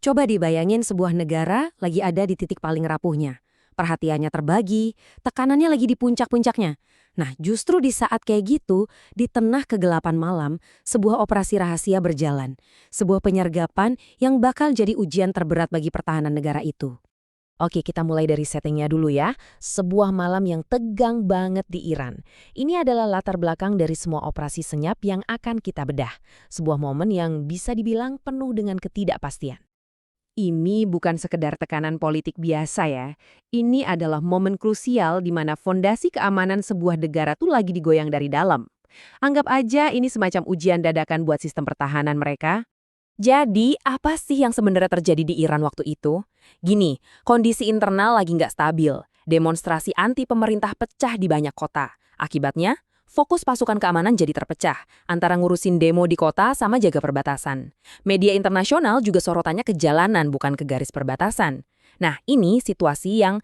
Coba dibayangin sebuah negara lagi ada di titik paling rapuhnya. Perhatiannya terbagi, tekanannya lagi di puncak-puncaknya. Nah, justru di saat kayak gitu, di tengah kegelapan malam, sebuah operasi rahasia berjalan. Sebuah penyergapan yang bakal jadi ujian terberat bagi pertahanan negara itu. Oke, kita mulai dari settingnya dulu ya. Sebuah malam yang tegang banget di Iran. Ini adalah latar belakang dari semua operasi senyap yang akan kita bedah. Sebuah momen yang bisa dibilang penuh dengan ketidakpastian. Ini bukan sekedar tekanan politik biasa ya. Ini adalah momen krusial di mana fondasi keamanan sebuah negara tuh lagi digoyang dari dalam. Anggap aja ini semacam ujian dadakan buat sistem pertahanan mereka. Jadi, apa sih yang sebenarnya terjadi di Iran waktu itu? Gini, kondisi internal lagi nggak stabil. Demonstrasi anti pemerintah pecah di banyak kota. Akibatnya, fokus pasukan keamanan jadi terpecah antara ngurusin demo di kota sama jaga perbatasan. Media internasional juga sorotannya ke jalanan bukan ke garis perbatasan. Nah, ini situasi yang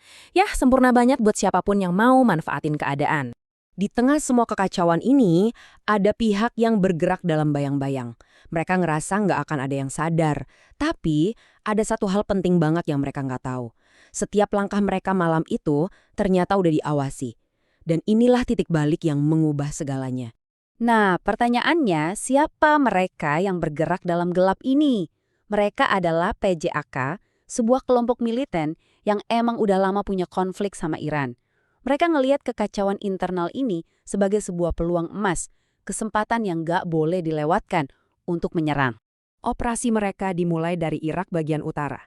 sempurna banget buat siapapun yang mau manfaatin keadaan. Di tengah semua kekacauan ini, ada pihak yang bergerak dalam bayang-bayang. Mereka ngerasa nggak akan ada yang sadar. Tapi, ada satu hal penting banget yang mereka nggak tahu. Setiap langkah mereka malam itu ternyata udah diawasi. Dan inilah titik balik yang mengubah segalanya. Nah, pertanyaannya, siapa mereka yang bergerak dalam gelap ini? Mereka adalah PJAK, sebuah kelompok militen yang emang udah lama punya konflik sama Iran. Mereka ngelihat kekacauan internal ini sebagai sebuah peluang emas, kesempatan yang nggak boleh dilewatkan untuk menyerang. Operasi mereka dimulai dari Irak bagian utara.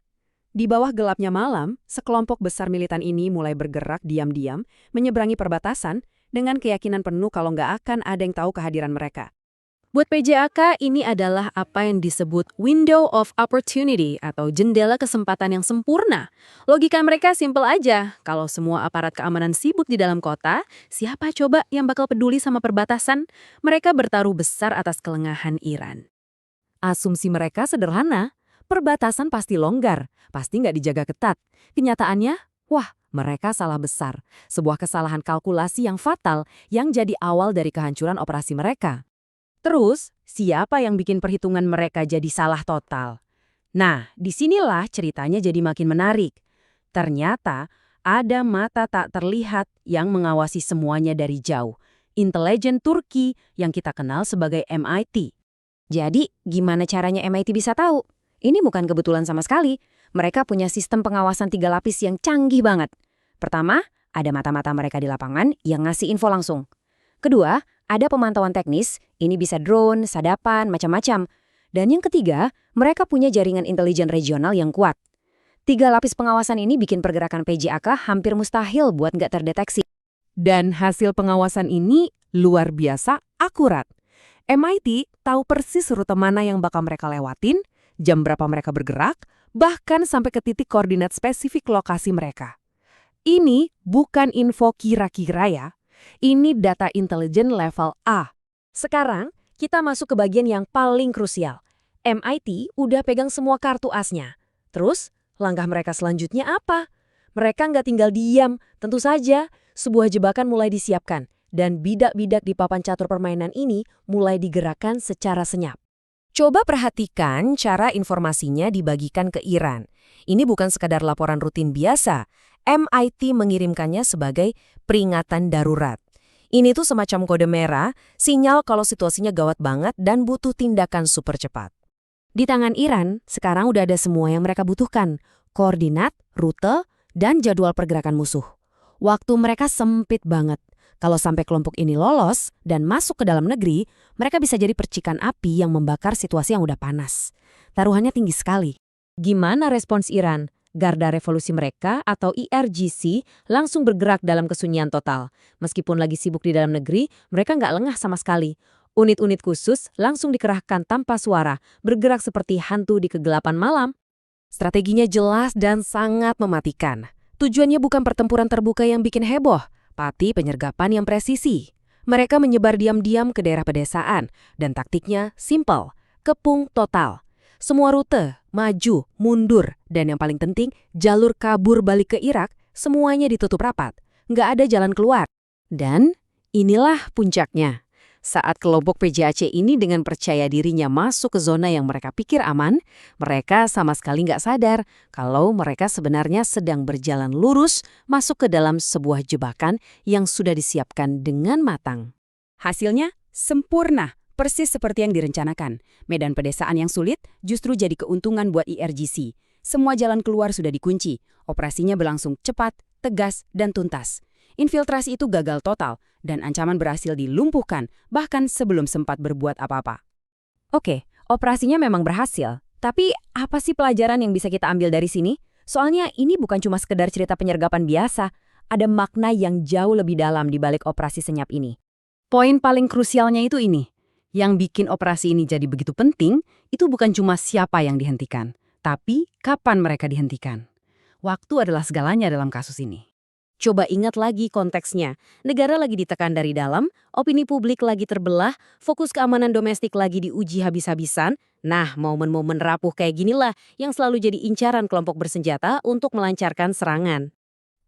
Di bawah gelapnya malam, sekelompok besar militan ini mulai bergerak diam-diam, menyeberangi perbatasan, dengan keyakinan penuh kalau nggak akan ada yang tahu kehadiran mereka. Buat PJAK, ini adalah apa yang disebut window of opportunity atau jendela kesempatan yang sempurna. Logika mereka simpel aja, kalau semua aparat keamanan sibuk di dalam kota, siapa coba yang bakal peduli sama perbatasan? Mereka bertaruh besar atas kelengahan Iran. Asumsi mereka sederhana, perbatasan pasti longgar, pasti nggak dijaga ketat. Kenyataannya, mereka salah besar. Sebuah kesalahan kalkulasi yang fatal yang jadi awal dari kehancuran operasi mereka. Terus, siapa yang bikin perhitungan mereka jadi salah total? Nah, disinilah ceritanya jadi makin menarik. Ternyata, ada mata tak terlihat yang mengawasi semuanya dari jauh. Intelijen Turki yang kita kenal sebagai MIT. Jadi, gimana caranya MIT bisa tahu? Ini bukan kebetulan sama sekali. Mereka punya sistem pengawasan 3 lapis yang canggih banget. Pertama, ada mata-mata mereka di lapangan yang ngasih info langsung. Kedua, ada pemantauan teknis, ini bisa drone, sadapan, macam-macam. Dan yang ketiga, mereka punya jaringan intelijen regional yang kuat. 3 lapis pengawasan ini bikin pergerakan PJAK hampir mustahil buat nggak terdeteksi. Dan hasil pengawasan ini luar biasa akurat. MIT tahu persis rute mana yang bakal mereka lewatin, jam berapa mereka bergerak, bahkan sampai ke titik koordinat spesifik lokasi mereka. Ini bukan info kira-kira ya. Ini data intelijen level A. Sekarang, kita masuk ke bagian yang paling krusial. MIT udah pegang semua kartu asnya. Terus, langkah mereka selanjutnya apa? Mereka nggak tinggal diam. Tentu saja, sebuah jebakan mulai disiapkan. Dan bidak-bidak di papan catur permainan ini mulai digerakkan secara senyap. Coba perhatikan cara informasinya dibagikan ke Iran. Ini bukan sekadar laporan rutin biasa. MIT mengirimkannya sebagai peringatan darurat. Ini tuh semacam kode merah, sinyal kalau situasinya gawat banget dan butuh tindakan super cepat. Di tangan Iran, sekarang udah ada semua yang mereka butuhkan. Koordinat, rute, dan jadwal pergerakan musuh. Waktu mereka sempit banget. Kalau sampai kelompok ini lolos dan masuk ke dalam negeri, mereka bisa jadi percikan api yang membakar situasi yang udah panas. Taruhannya tinggi sekali. Gimana respons Iran? Garda Revolusi mereka atau IRGC langsung bergerak dalam kesunyian total. Meskipun lagi sibuk di dalam negeri, mereka nggak lengah sama sekali. Unit-unit khusus langsung dikerahkan tanpa suara, bergerak seperti hantu di kegelapan malam. Strateginya jelas dan sangat mematikan. Tujuannya bukan pertempuran terbuka yang bikin heboh, tapi penyergapan yang presisi. Mereka menyebar diam-diam ke daerah pedesaan, dan taktiknya simpel, kepung total. Semua rute, maju, mundur, dan yang paling penting, jalur kabur balik ke Irak, semuanya ditutup rapat. Nggak ada jalan keluar. Dan inilah puncaknya. Saat kelompok PJAC ini dengan percaya dirinya masuk ke zona yang mereka pikir aman, mereka sama sekali nggak sadar kalau mereka sebenarnya sedang berjalan lurus masuk ke dalam sebuah jebakan yang sudah disiapkan dengan matang. Hasilnya sempurna, persis seperti yang direncanakan. Medan pedesaan yang sulit justru jadi keuntungan buat IRGC. Semua jalan keluar sudah dikunci, operasinya berlangsung cepat, tegas, dan tuntas. Infiltrasi itu gagal total, dan ancaman berhasil dilumpuhkan, bahkan sebelum sempat berbuat apa-apa. Oke, operasinya memang berhasil. Tapi apa sih pelajaran yang bisa kita ambil dari sini? Soalnya ini bukan cuma sekedar cerita penyergapan biasa. Ada makna yang jauh lebih dalam di balik operasi senyap ini. Poin paling krusialnya itu ini. Yang bikin operasi ini jadi begitu penting, itu bukan cuma siapa yang dihentikan, tapi kapan mereka dihentikan. Waktu adalah segalanya dalam kasus ini. Coba ingat lagi konteksnya. Negara lagi ditekan dari dalam, opini publik lagi terbelah, fokus keamanan domestik lagi diuji habis-habisan. Nah, momen-momen rapuh kayak ginilah yang selalu jadi incaran kelompok bersenjata untuk melancarkan serangan.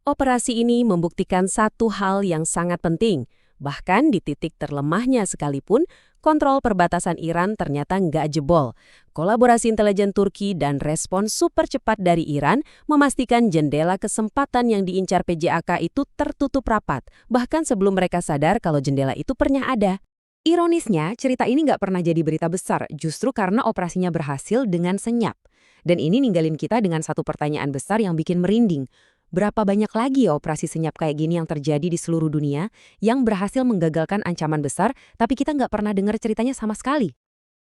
Operasi ini membuktikan satu hal yang sangat penting. Bahkan di titik terlemahnya sekalipun, kontrol perbatasan Iran ternyata nggak jebol. Kolaborasi intelijen Turki dan respons super cepat dari Iran memastikan jendela kesempatan yang diincar PJAK itu tertutup rapat, bahkan sebelum mereka sadar kalau jendela itu pernah ada. Ironisnya, cerita ini nggak pernah jadi berita besar, justru karena operasinya berhasil dengan senyap. Dan ini ninggalin kita dengan satu pertanyaan besar yang bikin merinding. Berapa banyak lagi ya operasi senyap kayak gini yang terjadi di seluruh dunia yang berhasil menggagalkan ancaman besar, tapi kita nggak pernah dengar ceritanya sama sekali?